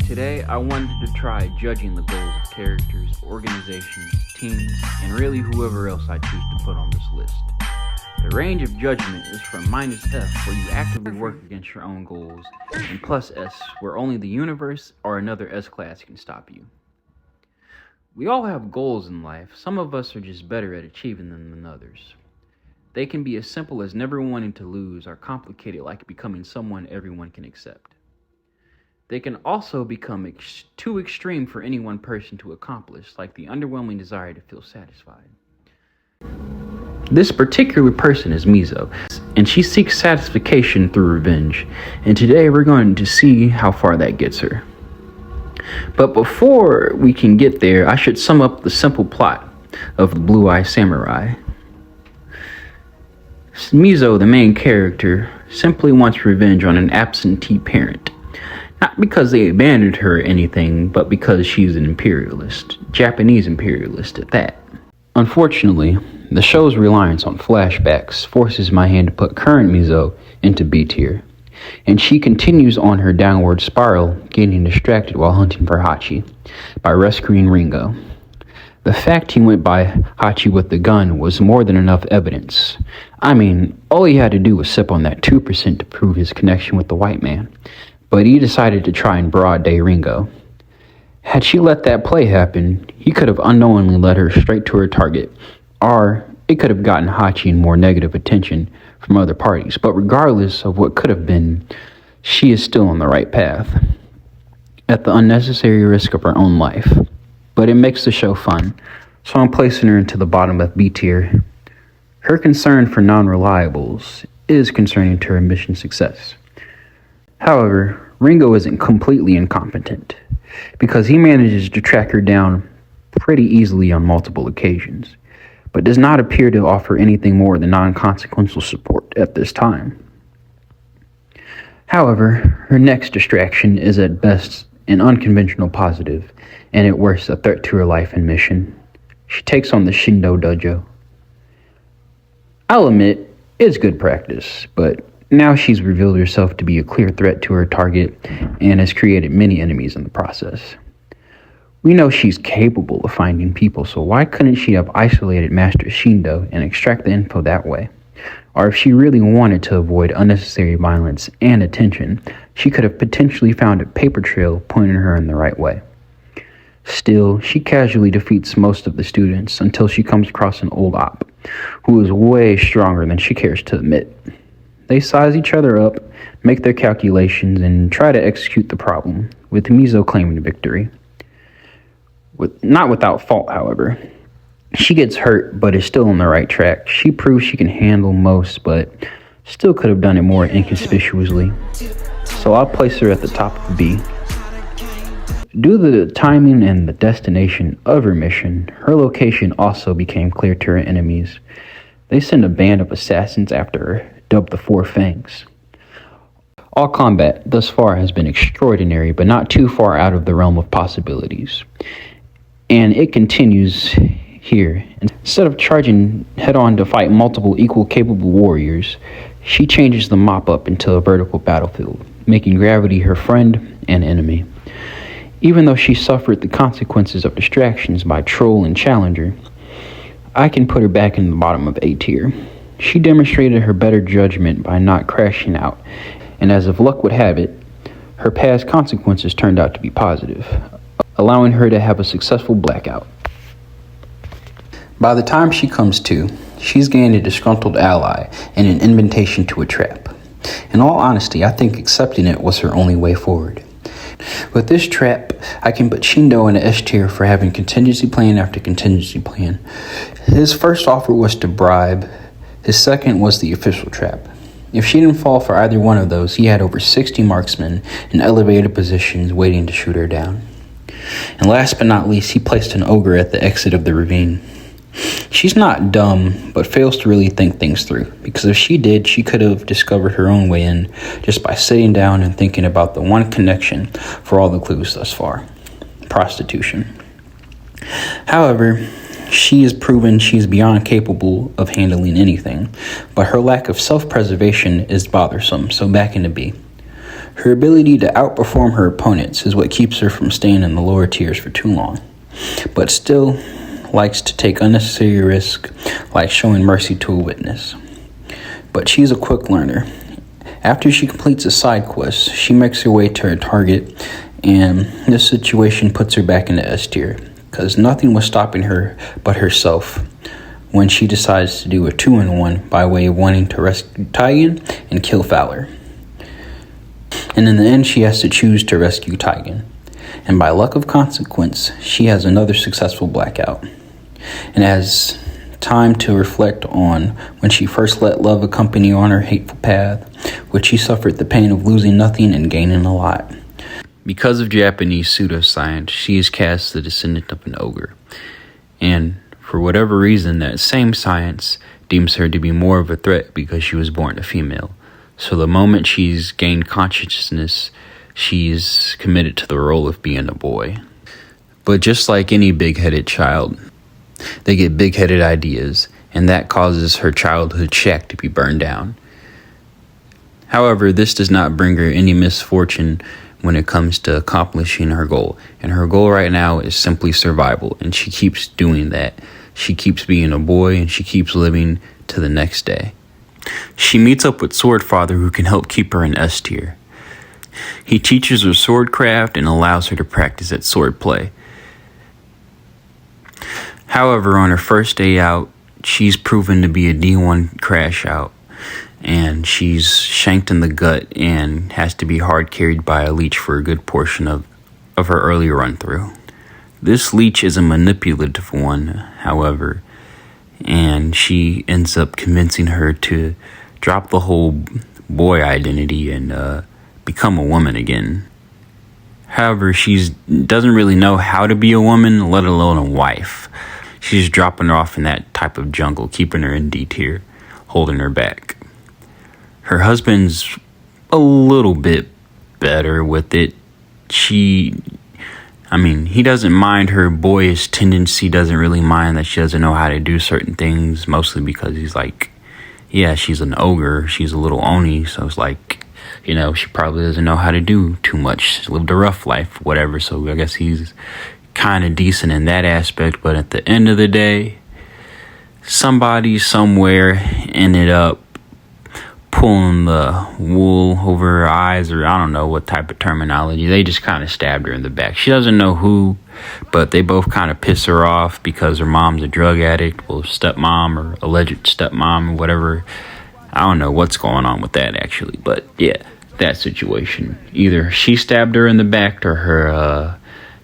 Today, I wanted to try judging the goals of characters, organizations, teams, and really whoever else I choose to put on this list. The range of judgment is from -F, where you actively work against your own goals, and +S, where only the universe or another S class can stop you. We all have goals in life. Some of us are just better at achieving them than others. They can be as simple as never wanting to lose, or complicated like becoming someone everyone can accept. They can also become too extreme for any one person to accomplish, like the underwhelming desire to feel satisfied. This particular person is Mizo, and she seeks satisfaction through revenge, and today we're going to see how far that gets her. But before we can get there, I should sum up the simple plot of the Blue-Eye Samurai. Mizo, the main character, simply wants revenge on an absentee parent. Not because they abandoned her or anything, but because she's an imperialist. Japanese imperialist at that. Unfortunately, the show's reliance on flashbacks forces my hand to put current Mizo into B tier. And she continues on her downward spiral, getting distracted while hunting for Hachi by rescuing Ringo. The fact he went by Hachi with the gun was more than enough evidence. I mean, all he had to do was sip on that 2% to prove his connection with the white man. But he decided to try and broad day Ringo. Had she let that play happen, he could have unknowingly led her straight to her target, or it could have gotten Hachi more negative attention from other parties. But regardless of what could have been, she is still on the right path, at the unnecessary risk of her own life. But it makes the show fun, so I'm placing her into the bottom of B tier. Her concern for non-reliables is concerning to her mission success. However, Ringo isn't completely incompetent, because he manages to track her down pretty easily on multiple occasions, but does not appear to offer anything more than non-consequential support at this time. However, her next distraction is at best an unconventional positive, and at worst a threat to her life and mission. She takes on the Shindo Dojo. I'll admit, it's good practice, but now she's revealed herself to be a clear threat to her target and has created many enemies in the process. We know she's capable of finding people, so why couldn't she have isolated Master Shindo and extract the info that way? Or if she really wanted to avoid unnecessary violence and attention, she could have potentially found a paper trail pointing her in the right way. Still, she casually defeats most of the students until she comes across an old op, who is way stronger than she cares to admit. They size each other up, make their calculations, and try to execute the problem, with Mizo claiming victory. Not without fault, however. She gets hurt, but is still on the right track. She proves she can handle most, but still could have done it more inconspicuously. So I'll place her at the top of B. Due to the timing and the destination of her mission, her location also became clear to her enemies. They send a band of assassins after her, dubbed the Four Fangs. All combat thus far has been extraordinary, but not too far out of the realm of possibilities. And it continues here. Instead of charging head-on to fight multiple equal capable warriors, she changes the mop-up into a vertical battlefield, making gravity her friend and enemy. Even though she suffered the consequences of distractions by Troll and Challenger, I can put her back in the bottom of A tier. She demonstrated her better judgment by not crashing out, and as if luck would have it, her past consequences turned out to be positive, allowing her to have a successful blackout. By the time she comes to, she's gained a disgruntled ally and an invitation to a trap. In all honesty, I think accepting it was her only way forward. With this trap, I can put Shindo in the S tier for having contingency plan after contingency plan. His first offer was to bribe. His second was the official trap. If she didn't fall for either one of those, he had over 60 marksmen in elevated positions waiting to shoot her down. And last but not least, he placed an ogre at the exit of the ravine. She's not dumb, but fails to really think things through, because if she did, she could have discovered her own way in just by sitting down and thinking about the one connection for all the clues thus far: prostitution. However, she has proven she's beyond capable of handling anything, but her lack of self-preservation is bothersome, so back into B. Her ability to outperform her opponents is what keeps her from staying in the lower tiers for too long, but still likes to take unnecessary risk, like showing mercy to a witness. But she's a quick learner. After she completes a side quest, she makes her way to her target, and this situation puts her back in the S tier, because nothing was stopping her but herself when she decides to do a 2-in-1 by way of wanting to rescue Tigan and kill Fowler. And in the end, she has to choose to rescue Tigan. And by luck of consequence, she has another successful blackout, and has time to reflect on when she first let love accompany on her hateful path, which she suffered the pain of losing nothing and gaining a lot. Because of Japanese pseudoscience, she is cast the descendant of an ogre, and for whatever reason, that same science deems her to be more of a threat because she was born a female. So the moment she's gained consciousness, she's committed to the role of being a boy. But just like any big-headed child, they get big-headed ideas, and that causes her childhood shack to be burned down. However, this does not bring her any misfortune when it comes to accomplishing her goal. And her goal right now is simply survival, and she keeps doing that. She keeps being a boy, and she keeps living to the next day. She meets up with Swordfather, who can help keep her in S tier. He teaches her swordcraft and allows her to practice at swordplay. However, on her first day out, she's proven to be a D1 crash out, and she's shanked in the gut and has to be hard carried by a leech for a good portion of her early run through. This leech is a manipulative one, however, and she ends up convincing her to drop the whole boy identity and become a woman again. However, she doesn't really know how to be a woman, let alone a wife. She's dropping her off in that type of jungle, keeping her in D tier, holding her back. Her husband's a little bit better with it. He doesn't mind her boyish tendency, doesn't really mind that she doesn't know how to do certain things, mostly because he's like, yeah, she's an ogre, she's a little oni, so it's like, she probably doesn't know how to do too much. She lived a rough life, whatever, so I guess he's kind of decent in that aspect. But at the end of the day, somebody somewhere ended up pulling the wool over her eyes, or I don't know what type of terminology. They just kind of stabbed her in the back. She doesn't know who, but they both kind of piss her off because her mom's a drug addict, well, stepmom or alleged stepmom or whatever. I don't know what's going on with that actually, but yeah, that situation. Either she stabbed her in the back or her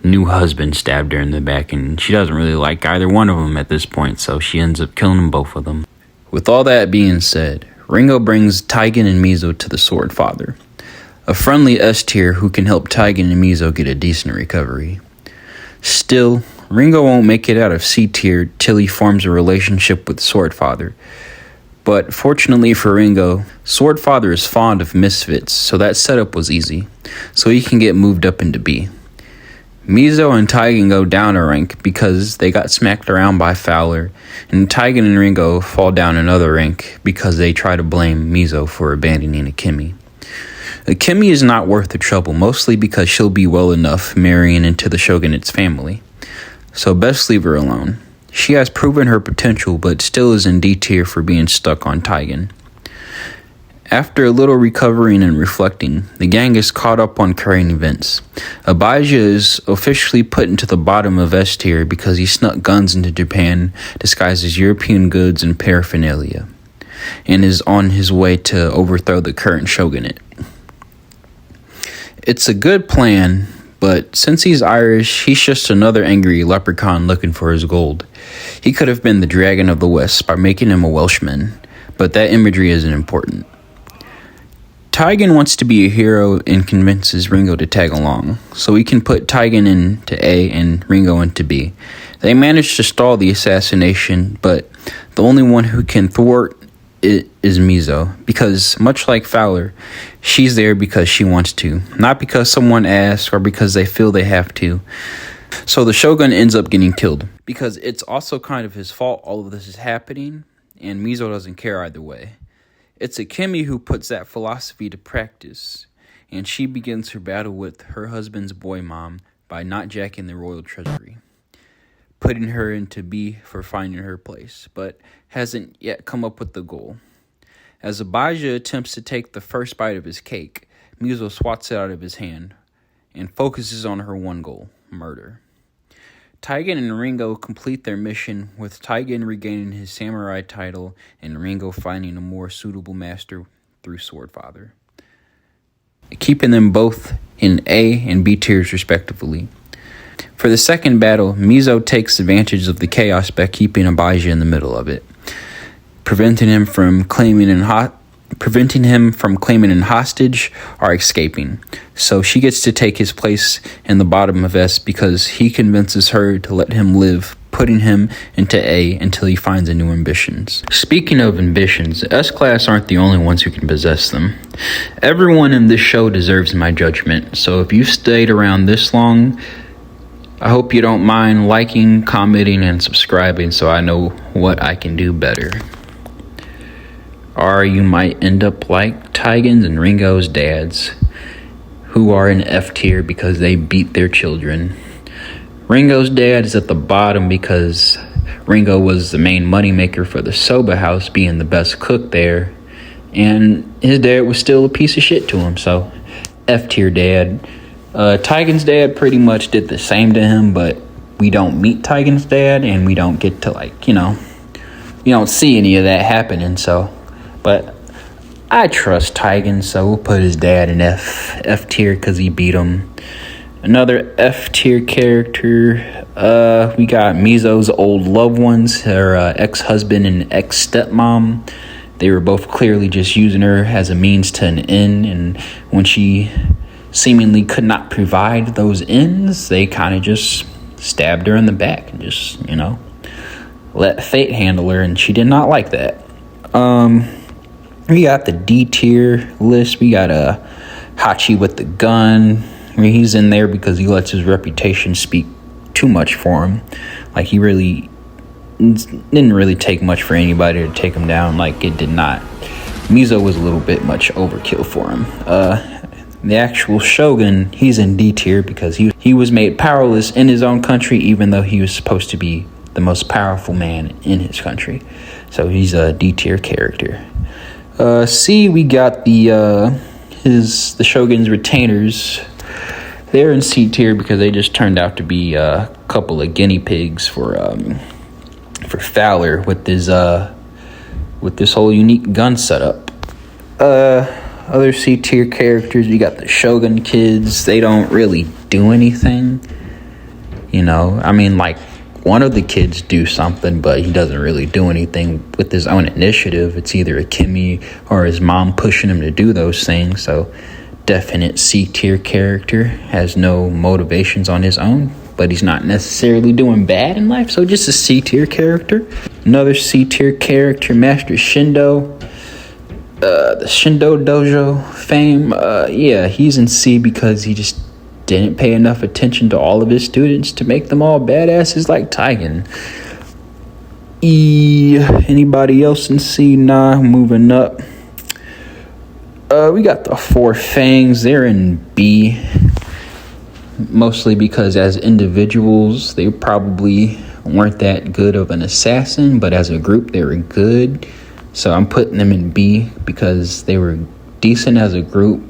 new husband stabbed her in the back, and she doesn't really like either one of them at this point, so she ends up killing both of them. With all that being said, Ringo brings Tigan and Mizo to the Swordfather, a friendly S tier who can help Tigan and Mizo get a decent recovery. Still, Ringo won't make it out of C tier till he forms a relationship with Swordfather. But fortunately for Ringo, Swordfather is fond of misfits, so that setup was easy, so he can get moved up into B. Mizo and Tigan go down a rank because they got smacked around by Fowler, and Tigan and Ringo fall down another rank because they try to blame Mizo for abandoning Akemi. Akemi is not worth the trouble, mostly because she'll be well enough marrying into the shogunate's family, so best leave her alone. She has proven her potential, but still is in D tier for being stuck on Tigan. After a little recovering and reflecting, the gang is caught up on current events. Abijah is officially put into the bottom of S tier because he snuck guns into Japan disguised as European goods and paraphernalia, and is on his way to overthrow the current shogunate. It's a good plan, but since he's Irish, he's just another angry leprechaun looking for his gold. He could have been the Dragon of the West by making him a Welshman, but that imagery isn't important. Tigan wants to be a hero and convinces Ringo to tag along, so we can put Tigan into A and Ringo into B. They manage to stall the assassination, but the only one who can thwart it is Mizo, because much like Fowler, she's there because she wants to, not because someone asks or because they feel they have to. So the Shogun ends up getting killed, because it's also kind of his fault all of this is happening, and Mizo doesn't care either way. It's Akemi who puts that philosophy to practice, and she begins her battle with her husband's boy mom by not jacking the royal treasury, putting her into B for finding her place, but hasn't yet come up with the goal. As Abijah attempts to take the first bite of his cake, Mizo swats it out of his hand and focuses on her one goal, murder. Taigen and Ringo complete their mission, with Taigen regaining his samurai title and Ringo finding a more suitable master through Swordfather, keeping them both in A and B tiers respectively. For the second battle, Mizo takes advantage of the chaos by keeping Abijah in the middle of it, preventing him from claiming in hostage or escaping. So she gets to take his place in the bottom of S because he convinces her to let him live, putting him into A until he finds a new ambitions. Speaking of ambitions, S-Class aren't the only ones who can possess them. Everyone in this show deserves my judgment, so if you've stayed around this long, I hope you don't mind liking, commenting, and subscribing so I know what I can do better. Or you might end up like Taigen's and Ringo's dads, who are in F tier because they beat their children. Ringo's dad is at the bottom because Ringo was the main moneymaker for the soba house, being the best cook there, and his dad was still a piece of shit to him, so F tier dad. Taigen's dad pretty much did the same to him, but we don't meet Taigen's dad, and we don't get to, you don't see any of that happening, so. But I trust Taigen, so we'll put his dad in F tier because he beat him. Another F tier character, we got Mizo's old loved ones, her ex-husband and ex-stepmom. They were both clearly just using her as a means to an end, and when she seemingly could not provide those ends, they kind of just stabbed her in the back and just, let fate handle her, and she did not like that. We got the D tier list. We got Hachi with the gun. I mean, he's in there because he lets his reputation speak too much for him. He really didn't really take much for anybody to take him down. It did not. Mizo was a little bit much overkill for him. The actual Shogun, he's in D tier because he was made powerless in his own country, even though he was supposed to be the most powerful man in his country. So he's a D tier character. C, we got the Shogun's retainers. They're in C tier because they just turned out to be a couple of guinea pigs for Fowler with this whole unique gun setup. Other C tier characters, you got the Shogun kids. They don't really do anything. One of the kids do something, but he doesn't really do anything with his own initiative. It's either a Kimmy or his mom pushing him to do those things. So definite C tier character, has no motivations on his own, but he's not necessarily doing bad in life. So just a C tier character. Another C tier character, Master Shindo. The Shindo Dojo fame. He's in C because he just didn't pay enough attention to all of his students to make them all badasses like Taigen. Anybody else in C? Nah, moving up. We got the Four Fangs. They're in B. Mostly because as individuals, they probably weren't that good of an assassin, but as a group, they were good. So I'm putting them in B because they were decent as a group,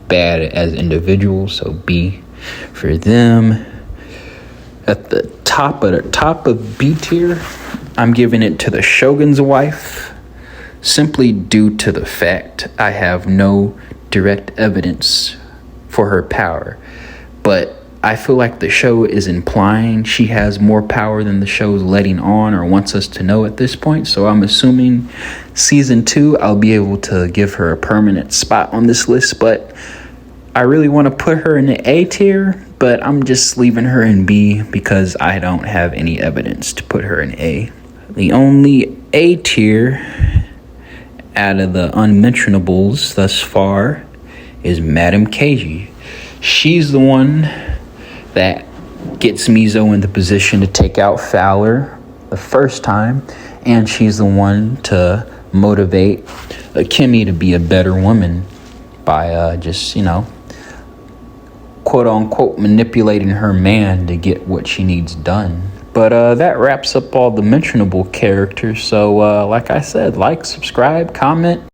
bad as individuals, so B for them. At the top of B tier, I'm giving it to the Shogun's wife, simply due to the fact I have no direct evidence for her power. But I feel like the show is implying she has more power than the show's letting on or wants us to know at this point. So I'm assuming season 2, I'll be able to give her a permanent spot on this list. But I really want to put her in the A tier, but I'm just leaving her in B because I don't have any evidence to put her in A. The only A tier out of the unmentionables thus far is Madame Keiji. She's the one that gets Mizo in the position to take out Fowler the first time, and she's the one to motivate Kimmy to be a better woman by just, quote unquote manipulating her man to get what she needs done. But that wraps up all the mentionable characters. So like I said, like, subscribe, comment.